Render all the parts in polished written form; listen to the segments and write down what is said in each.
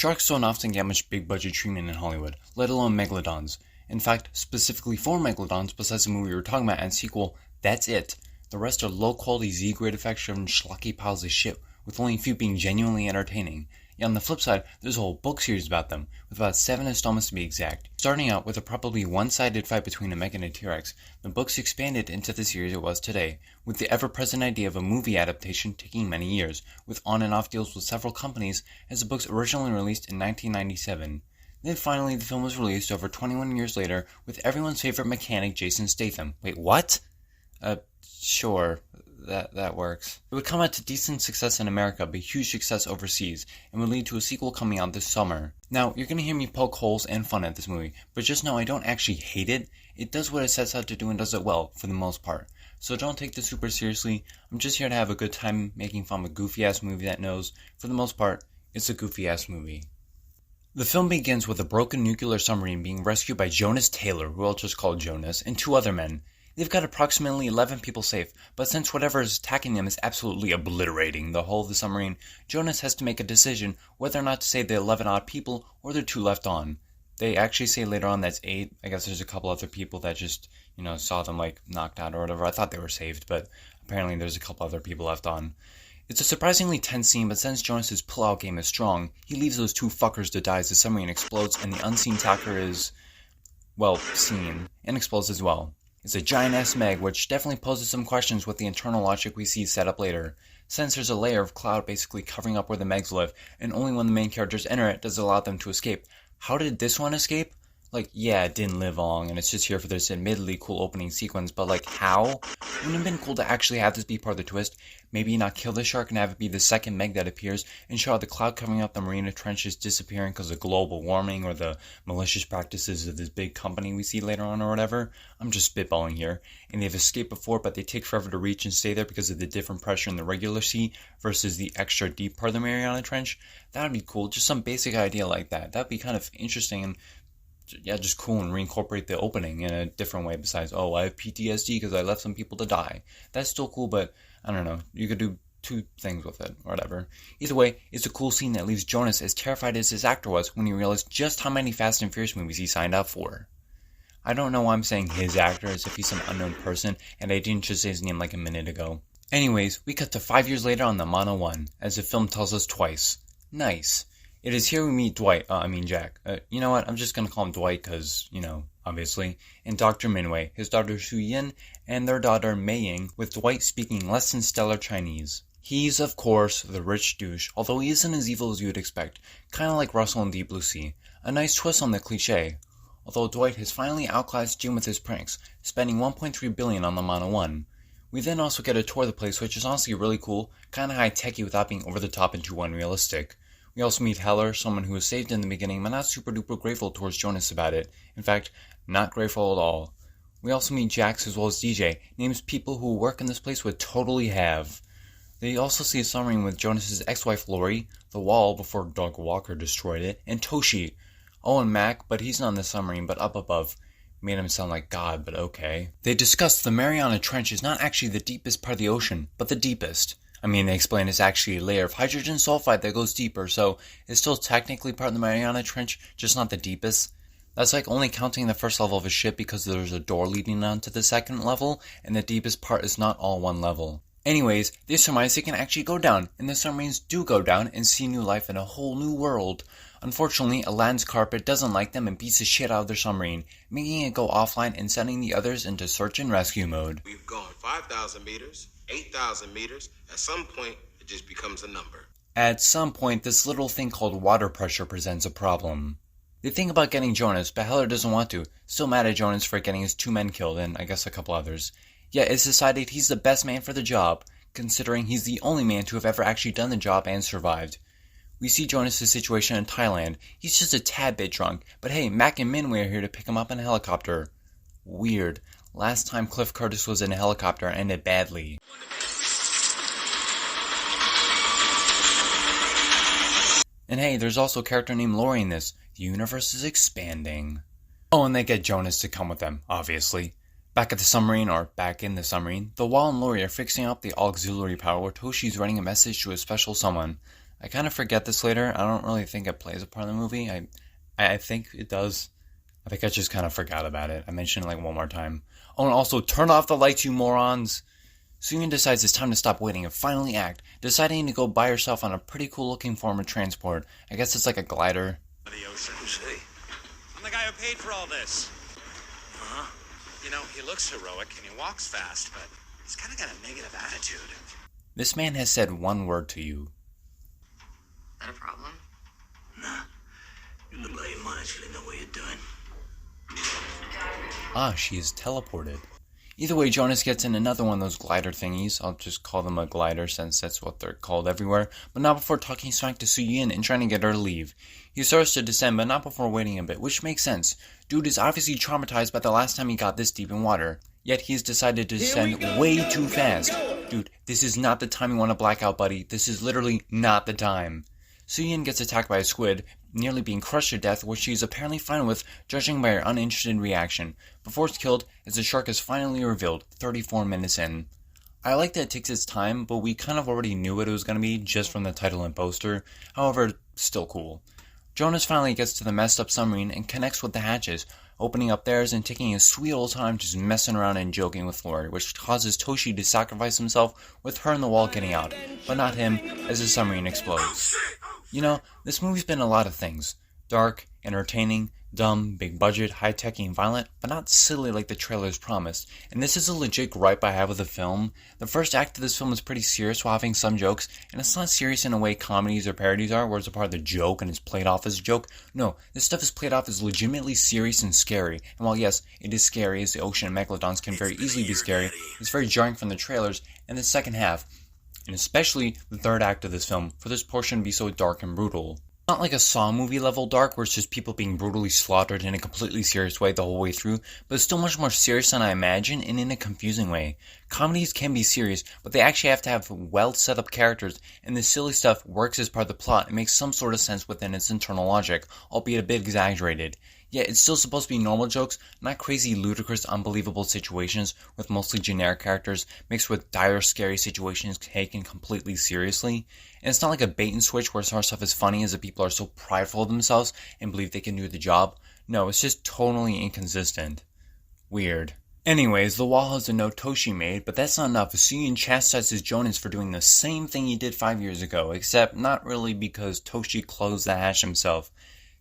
Sharks don't often get much big budget treatment in Hollywood, let alone megalodons. In fact, specifically for megalodons, besides the movie we were talking about and sequel, that's it. The rest are low quality Z-grade effects driven schlocky piles of shit, with only a few being genuinely entertaining. Yet on the flip side, there's a whole book series about them, with about 7 installments to be exact. Starting out with a probably one-sided fight between a mech and a T-Rex, the books expanded into the series it was today, with the ever-present idea of a movie adaptation taking many years, with on and off deals with several companies, as the books originally released in 1997. Then finally the film was released over 21 years later, with everyone's favorite mechanic Jason Statham. Wait, what? Sure. That works. It would come out to decent success in America, but huge success overseas, and would lead to a sequel coming out this summer. Now, you're gonna hear me poke holes and fun at this movie, but just know I don't actually hate it. It does what it sets out to do and does it well, for the most part. So don't take this super seriously. I'm just here to have a good time making fun of a goofy-ass movie that knows, for the most part, it's a goofy-ass movie. The film begins with a broken nuclear submarine being rescued by Jonas Taylor, who I'll just call Jonas, and 2 other men. They've got approximately 11 people safe, but since whatever is attacking them is absolutely obliterating the hull of the submarine, Jonas has to make a decision whether or not to save the 11 odd people or the 2 left on. They actually say later on that's 8. I guess there's a couple other people that just, saw them knocked out or whatever. I thought they were saved, but apparently there's a couple other people left on. It's a surprisingly tense scene, but since Jonas's pull-out game is strong, he leaves those 2 fuckers to die as the submarine explodes and the unseen attacker is, seen, and explodes as well. It's a giant-ass meg, which definitely poses some questions with the internal logic we see set up later. Since there's a layer of cloud basically covering up where the megs live, and only when the main characters enter it does it allow them to escape. How did this one escape? It didn't live long, and it's just here for this admittedly cool opening sequence, but how? Wouldn't it have been cool to actually have this be part of the twist? Maybe not kill the shark and have it be the second meg that appears, and show how the cloud covering up the marina trench is disappearing because of global warming or the malicious practices of this big company we see later on or whatever. I'm just spitballing here. And they've escaped before, but they take forever to reach and stay there because of the different pressure in the regular sea versus the extra deep part of the Mariana Trench. That would be cool. Just some basic idea like that. That would be kind of interesting and just cool, and reincorporate the opening in a different way besides, I have PTSD because I left some people to die. That's still cool, but I don't know. You could do 2 things with it, or whatever. Either way, it's a cool scene that leaves Jonas as terrified as his actor was when he realized just how many Fast and Furious movies he signed up for. I don't know why I'm saying his actor as if he's some unknown person, and I didn't just say his name like a minute ago. Anyways, we cut to 5 years later on the Mono 1, as the film tells us twice. Nice. It is here we meet Jack. You know what, I'm just gonna call him Dwight because, obviously. And Dr. Minwei, his daughter Su Yin, and their daughter Mei Ying, with Dwight speaking less than stellar Chinese. He's, of course, the rich douche, although he isn't as evil as you would expect, kinda like Russell in Deep Blue Sea. A nice twist on the cliché. Although Dwight has finally outclassed Jim with his pranks, spending $1.3 billion on the Mono 1. We then also get a tour of the place, which is honestly really cool, kinda high-techy without being over the top and too unrealistic. We also meet Heller, someone who was saved in the beginning, but not super duper grateful towards Jonas about it. In fact, not grateful at all. We also meet Jax as well as DJ, names people who work in this place would totally have. They also see a submarine with Jonas' ex-wife Lori, the wall before Doug Walker destroyed it, and Toshi. And Mac, but he's not in the submarine, but up above. Made him sound like God, but okay. They discuss the Mariana Trench is not actually the deepest part of the ocean, but the deepest. They explain it's actually a layer of hydrogen sulfide that goes deeper, so it's still technically part of the Mariana Trench, just not the deepest. That's like only counting the first level of a ship because there's a door leading on to the second level, and the deepest part is not all one level. Anyways, they surmise they can actually go down, and the submarines do go down and see new life in a whole new world. Unfortunately, Aladdin's carpet doesn't like them and beats the shit out of their submarine, making it go offline and sending the others into search and rescue mode. We've gone 5,000 meters, 8,000 meters. At some point, it just becomes a number. At some point, this little thing called water pressure presents a problem. They think about getting Jonas, but Heller doesn't want to, still mad at Jonas for getting his 2 men killed and I guess a couple others. Yet it's decided he's the best man for the job, considering he's the only man to have ever actually done the job and survived. We see Jonas' situation in Thailand. He's just a tad bit drunk, but hey, Mac and Minwei are here to pick him up in a helicopter. Weird. Last time Cliff Curtis was in a helicopter ended badly. And hey, there's also a character named Lori in this. The universe is expanding. And they get Jonas to come with them, obviously. Back at the submarine, or back in the submarine, the Wall and Lori are fixing up the auxiliary power where Toshi's writing a message to a special someone. I kind of forget this later. I don't really think it plays a part in the movie. I think it does. I think I just kind of forgot about it. I mentioned it like one more time. Oh, and also, turn off the lights, you morons! Soo-yeon decides it's time to stop waiting and finally act, deciding to go by herself on a pretty cool looking form of transport. I guess it's like a glider. The ocean. Who's he? I'm the guy who paid for all this. Uh-huh. You know, he looks heroic and he walks fast, but he's kind of got a negative attitude. This man has said one word to you. That a problem? Nah. You look like you might actually know what you're doing. Ah, she is teleported. Either way, Jonas gets in another one of those glider thingies. I'll just call them a glider since that's what they're called everywhere. But not before talking smack to Soo-yeon and trying to get her to leave. He starts to descend, but not before waiting a bit, which makes sense. Dude is obviously traumatized by the last time he got this deep in water. Yet he's decided to descend way too fast. Dude, this is not the time you want to black out, buddy. This is literally not the time. Soo-yeon gets attacked by a squid, nearly being crushed to death, which she is apparently fine with, judging by her uninterested reaction, before it's killed as the shark is finally revealed, 34 minutes in. I like that it takes its time, but we kind of already knew what it was going to be just from the title and poster, however, still cool. Jonas finally gets to the messed up submarine and connects with the hatches, opening up theirs and taking his sweet old time just messing around and joking with Flory, which causes Toshi to sacrifice himself with her in the wall getting out, but not him as the submarine explodes. You know, this movie's been a lot of things. Dark, entertaining, dumb, big budget, high-tech, and violent, but not silly like the trailers promised. And this is a legit gripe I have with the film. The first act of this film is pretty serious while having some jokes, and it's not serious in a way comedies or parodies are, where it's a part of the joke and it's played off as a joke. No, this stuff is played off as legitimately serious and scary. And while yes, it is scary, as the ocean and megalodons can very easily be scary, it's very jarring from the trailers and the second half. And especially the third act of this film, for this portion to be so dark and brutal. Not like a Saw movie level dark, where it's just people being brutally slaughtered in a completely serious way the whole way through, but it's still much more serious than I imagine, and in a confusing way. Comedies can be serious, but they actually have to have well set up characters, and the silly stuff works as part of the plot and makes some sort of sense within its internal logic, albeit a bit exaggerated. Yet it's still supposed to be normal jokes, not crazy, ludicrous, unbelievable situations with mostly generic characters mixed with dire, scary situations taken completely seriously. And it's not like a bait and switch where some stuff is funny as the people are so prideful of themselves and believe they can do the job. No, it's just totally inconsistent. Weird. Anyways, the wall has a note Toshi made, but that's not enough. Soo-yeon chastises Jonas for doing the same thing he did 5 years ago, except not really because Toshi closed the hatch himself.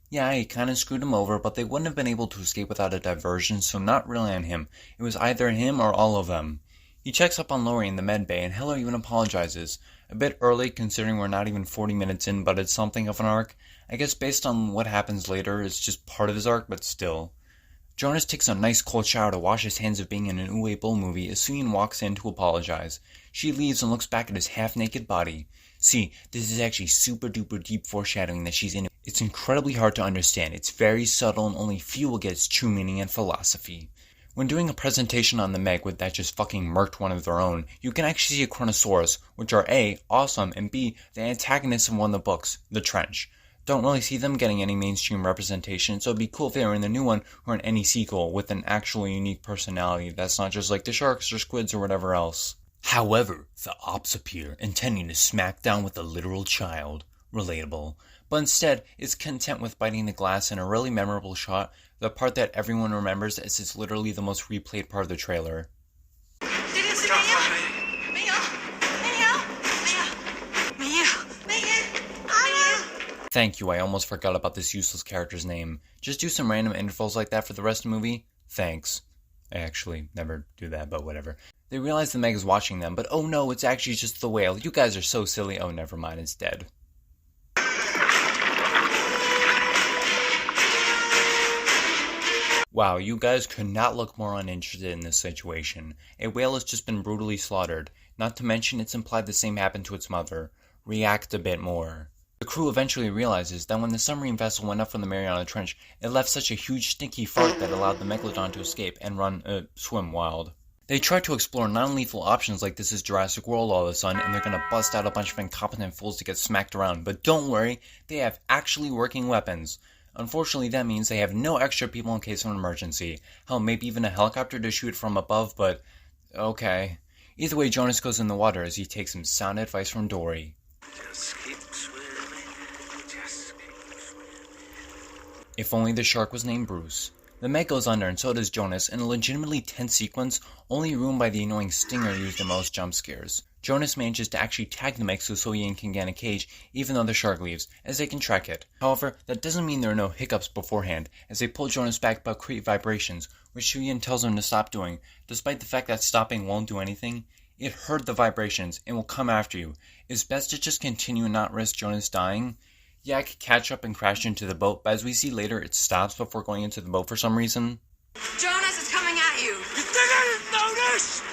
Yeah, he kinda screwed him over, but they wouldn't have been able to escape without a diversion, so not really on him. It was either him or all of them. He checks up on Lori in the med bay, and Heller even apologizes. A bit early, considering we're not even 40 minutes in, but it's something of an arc. I guess based on what happens later, it's just part of his arc, but still. Jonas takes a nice cold shower to wash his hands of being in an Uwe Boll movie as Soo-yeon walks in to apologize. She leaves and looks back at his half-naked body. See, this is actually super duper deep foreshadowing that she's in it. It's incredibly hard to understand. It's very subtle and only few will get its true meaning and philosophy. When doing a presentation on the Meg with that just fucking murked one of their own, you can actually see a Chronosaurus, which are A, awesome, and B, the antagonists of one of the books, The Trench. Don't really see them getting any mainstream representation, so it'd be cool if they were in the new one or in any sequel with an actual unique personality that's not just like the sharks or squids or whatever else. However, the ops appear, intending to smack down with a literal child. Relatable. But instead, is content with biting the glass in a really memorable shot, the part that everyone remembers as it's literally the most replayed part of the trailer. Thank you, I almost forgot about this useless character's name. Just do some random intervals like that for the rest of the movie? Thanks. I actually never do that, but whatever. They realize the Meg is watching them, but oh no, it's actually just the whale. You guys are so silly. Oh, never mind, it's dead. Wow, you guys could not look more uninterested in this situation. A whale has just been brutally slaughtered. Not to mention it's implied the same happened to its mother. React a bit more. The crew eventually realizes that when the submarine vessel went up from the Mariana Trench, it left such a huge stinky fart that allowed the Megalodon to escape and swim wild. They try to explore non-lethal options like this is Jurassic World all of a sudden, and they're gonna bust out a bunch of incompetent fools to get smacked around, but don't worry, they have actually working weapons. Unfortunately, that means they have no extra people in case of an emergency. Hell, maybe even a helicopter to shoot from above, but okay. Either way, Jonas goes in the water as he takes some sound advice from Dory. Just keep swimming. If only the shark was named Bruce. The Meg goes under and so does Jonas in a legitimately tense sequence only ruined by the annoying stinger used in most jump scares. Jonas manages to actually tag the Meg so Soyeon can get in a cage even though the shark leaves, as they can track it. However, that doesn't mean there are no hiccups beforehand, as they pull Jonas back but create vibrations, which Soyeon tells him to stop doing, despite the fact that stopping won't do anything. It heard the vibrations and will come after you. It's best to just continue and not risk Jonas dying. Yeah, I could catch up and crash into the boat, but as we see later, it stops before going into the boat for some reason. Jonas, it's coming at you. You think I didn't notice?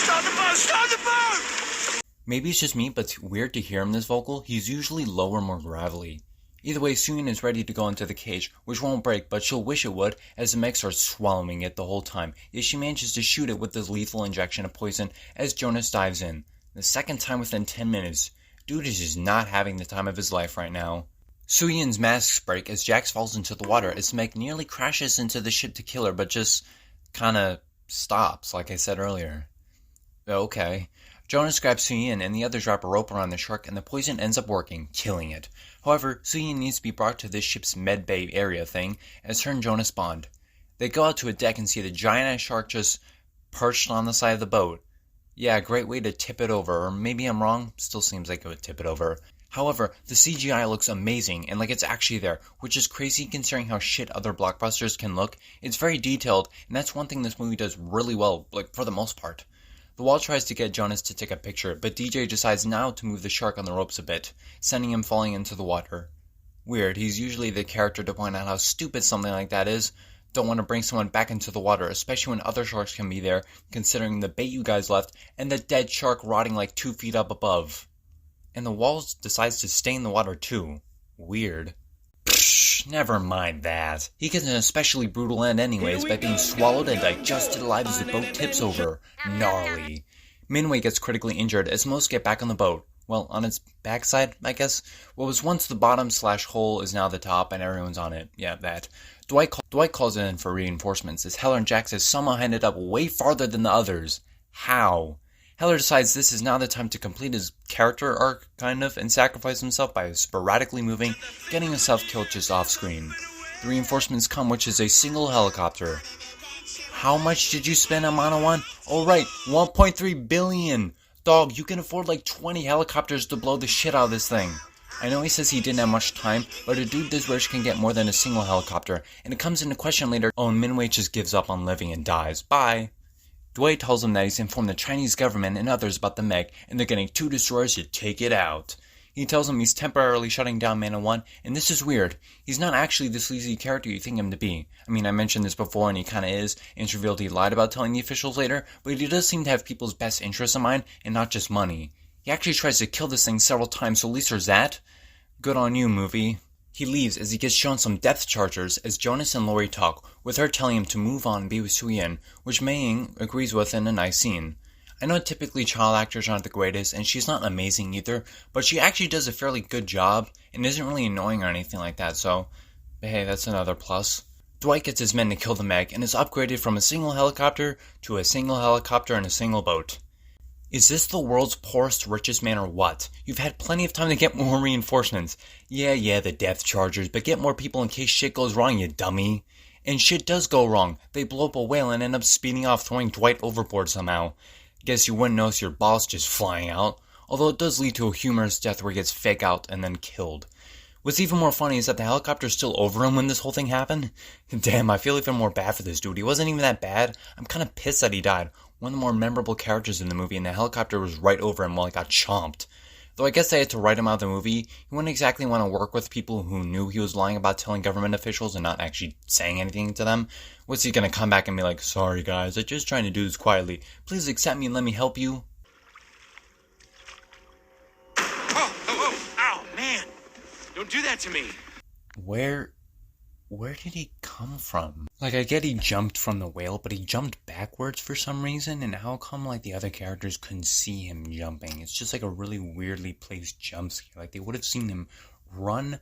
Stop the boat! Stop the boat! Maybe it's just me, but it's weird to hear him this vocal. He's usually lower, more gravelly. Either way, Soyeon is ready to go into the cage, which won't break, but she'll wish it would, as the Meg starts swallowing it the whole time, yet she manages to shoot it with this lethal injection of poison as Jonas dives in. The second time within 10 minutes. Dude is just not having the time of his life right now. Soyeon's masks break as Jax falls into the water as Meg nearly crashes into the ship to kill her, but just kinda stops, like I said earlier. Okay. Jonas grabs Soyeon and the others wrap a rope around the shark and the poison ends up working, killing it. However, Soyeon needs to be brought to this ship's med bay area thing as her and Jonas bond. They go out to a deck and see the giant-ass shark just perched on the side of the boat. Yeah, great way to tip it over, or maybe I'm wrong, still seems like it would tip it over. However, the CGI looks amazing and like it's actually there, which is crazy considering how shit other blockbusters can look. It's very detailed, and that's one thing this movie does really well, like for the most part. The wall tries to get Jonas to take a picture, but DJ decides now to move the shark on the ropes a bit, sending him falling into the water. Weird, he's usually the character to point out how stupid something like that is. Don't want to bring someone back into the water, especially when other sharks can be there, considering the bait you guys left, and the dead shark rotting like 2 feet up above. And the wall decides to stay in the water too. Weird. Psh, never mind that. He gets an especially brutal end anyways by being swallowed and digested alive as the boat tips over. Gnarly. Minwei gets critically injured as most get back on the boat. Well, on its backside, I guess. What was once the bottom/hole is now the top and everyone's on it. Yeah, that. Dwight calls in for reinforcements as Heller and Jax has somehow ended up way farther than the others. How? Heller decides this is now the time to complete his character arc, kind of, and sacrifice himself by sporadically moving, getting himself killed just off screen. The reinforcements come, which is a single helicopter. How much did you spend on Mono 1? Oh right, 1.3 billion! Dog, you can afford like 20 helicopters to blow the shit out of this thing. I know he says he didn't have much time, but a dude this rich can get more than a single helicopter, and it comes into question later. Oh, and Minwei just gives up on living and dies. Bye. Dwight tells him that he's informed the Chinese government and others about the Meg, and they're getting 2 destroyers to take it out. He tells him he's temporarily shutting down Mana 1, and this is weird. He's not actually the sleazy character you think him to be. I mean, I mentioned this before, and he kinda is, and it's revealed he lied about telling the officials later, but he does seem to have people's best interests in mind, and not just money. He actually tries to kill this thing several times, so at least there's that. Good on you, movie. He leaves as he gets shown some depth chargers as Jonas and Lori talk, with her telling him to move on and be with Soyeon, which Mei-ying agrees with in a nice scene. I know typically child actors aren't the greatest, and she's not amazing either, but she actually does a fairly good job, and isn't really annoying or anything like that, so hey, that's another plus. Dwight gets his men to kill the Meg, and is upgraded from a single helicopter to a single helicopter and a single boat. Is this the world's poorest, richest man or what? You've had plenty of time to get more reinforcements. Yeah, the depth chargers, but get more people in case shit goes wrong, you dummy. And shit does go wrong. They blow up a whale and end up speeding off, throwing Dwight overboard somehow. Guess you wouldn't notice your boss just flying out. Although it does lead to a humorous death where he gets fake out and then killed. What's even more funny is that the helicopter's still over him when this whole thing happened. Damn, I feel even more bad for this dude. He wasn't even that bad. I'm kinda pissed that he died. One of the more memorable characters in the movie, and the helicopter was right over him while he got chomped. Though I guess they had to write him out of the movie, he wouldn't exactly want to work with people who knew he was lying about telling government officials and not actually saying anything to them. What's he gonna come back and be like, sorry guys, I'm just trying to do this quietly. Please accept me and let me help you? Ow, man! Don't do that to me! Where did he come from? Like, I get he jumped from the whale, but he jumped backwards for some reason, and how come, like, the other characters couldn't see him jumping? It's just, like, a really weirdly placed jump scare. Like, they would have seen him run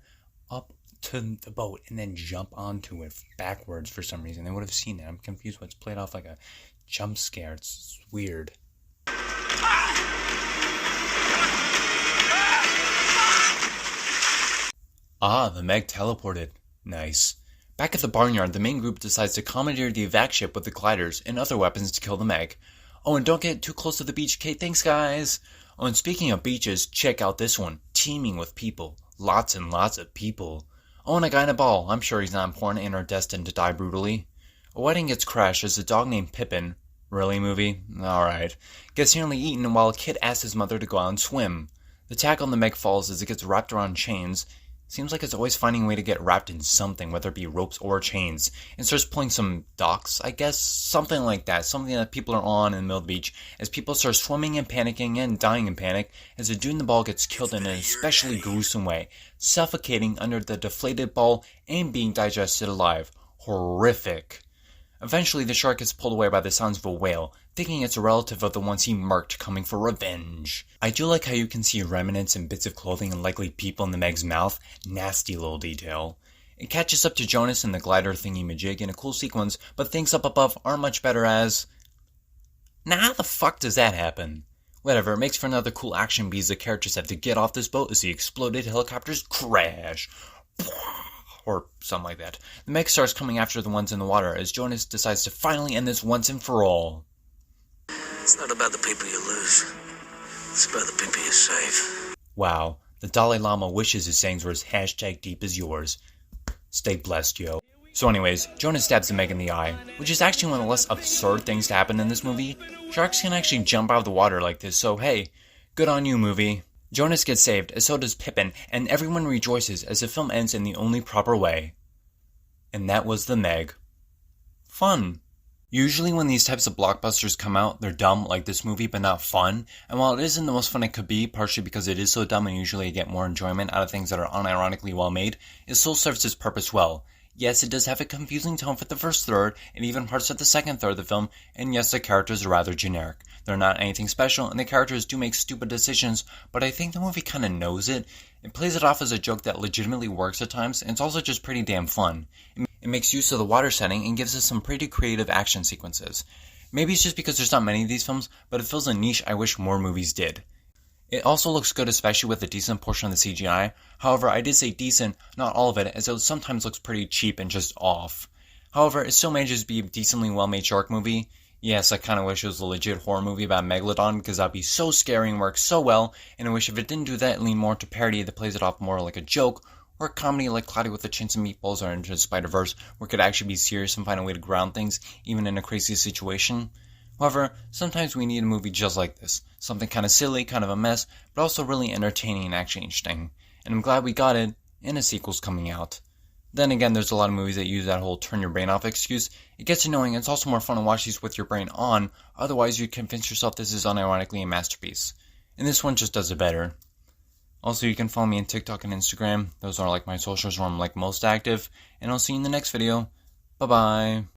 up to the boat and then jump onto it backwards for some reason. They would have seen it. I'm confused what's played off like a jump scare. It's weird. Ah, the Meg teleported. Nice. Back at the barnyard, the main group decides to commandeer the evac ship with the gliders and other weapons to kill the Meg. Oh, and don't get too close to the beach, okay? Thanks, guys! Oh, and speaking of beaches, check out this one. Teeming with people. Lots and lots of people. Oh, and a guy in a ball. I'm sure he's not important and are destined to die brutally. A wedding gets crashed as a dog named Pippin. Really, movie? Alright. Gets nearly eaten while a kid asks his mother to go out and swim. The tack on the Meg falls as it gets wrapped around chains. Seems like it's always finding a way to get wrapped in something, whether it be ropes or chains, and starts pulling some docks, I guess, something like that, something that people are on in the middle of the beach, as people start swimming and panicking and dying in panic, as the dude in the ball gets killed in an especially gruesome way, suffocating under the deflated ball and being digested alive. Horrific. Eventually, the shark gets pulled away by the sounds of a whale, thinking it's a relative of the ones he murked coming for revenge. I do like how you can see remnants and bits of clothing and likely people in the Meg's mouth. Nasty little detail. It catches up to Jonas and the glider thingy-majig in a cool sequence, but things up above aren't much better as... Now how the fuck does that happen? Whatever, it makes for another cool action beat as the characters have to get off this boat as the exploded helicopters crash. Or something like that. The Meg starts coming after the ones in the water as Jonas decides to finally end this once and for all. It's not about the people you lose. It's about the people you save. Wow, the Dalai Lama wishes his sayings were as hashtag deep as yours. Stay blessed, yo. So anyways, Jonas stabs the Meg in the eye, which is actually one of the less absurd things to happen in this movie. Sharks can actually jump out of the water like this, so hey, good on you, movie. Jonas gets saved, as so does Pippin, and everyone rejoices as the film ends in the only proper way. And that was the Meg. Fun. Usually when these types of blockbusters come out, they're dumb like this movie, but not fun. And while it isn't the most fun it could be, partially because it is so dumb and usually I get more enjoyment out of things that are unironically well made, it still serves its purpose well. Yes, it does have a confusing tone for the first third, and even parts of the second third of the film, and yes, the characters are rather generic. They're not anything special, and the characters do make stupid decisions, but I think the movie kinda knows it. It plays it off as a joke that legitimately works at times, and it's also just pretty damn fun. It makes use of the water setting, and gives us some pretty creative action sequences. Maybe it's just because there's not many of these films, but it fills a niche I wish more movies did. It also looks good, especially with a decent portion of the CGI. However, I did say decent, not all of it, as it sometimes looks pretty cheap and just off. However, it still manages to be a decently well-made shark movie. Yes, I kinda wish it was a legit horror movie about Megalodon, because that'd be so scary and work so well, and I wish if it didn't do that, it leaned more to parody that plays it off more like a joke, or a comedy like Cloudy with the Chance of Meatballs or Into the Spider-Verse, where it could actually be serious and find a way to ground things, even in a crazy situation. However, sometimes we need a movie just like this. Something kind of silly, kind of a mess, but also really entertaining and actually interesting. And I'm glad we got it, and a sequel's coming out. Then again, there's a lot of movies that use that whole turn your brain off excuse. It gets annoying, and it's also more fun to watch these with your brain on, otherwise you'd convince yourself this is unironically a masterpiece. And this one just does it better. Also, you can follow me on TikTok and Instagram. Those are like my socials where I'm like most active. And I'll see you in the next video. Bye-bye.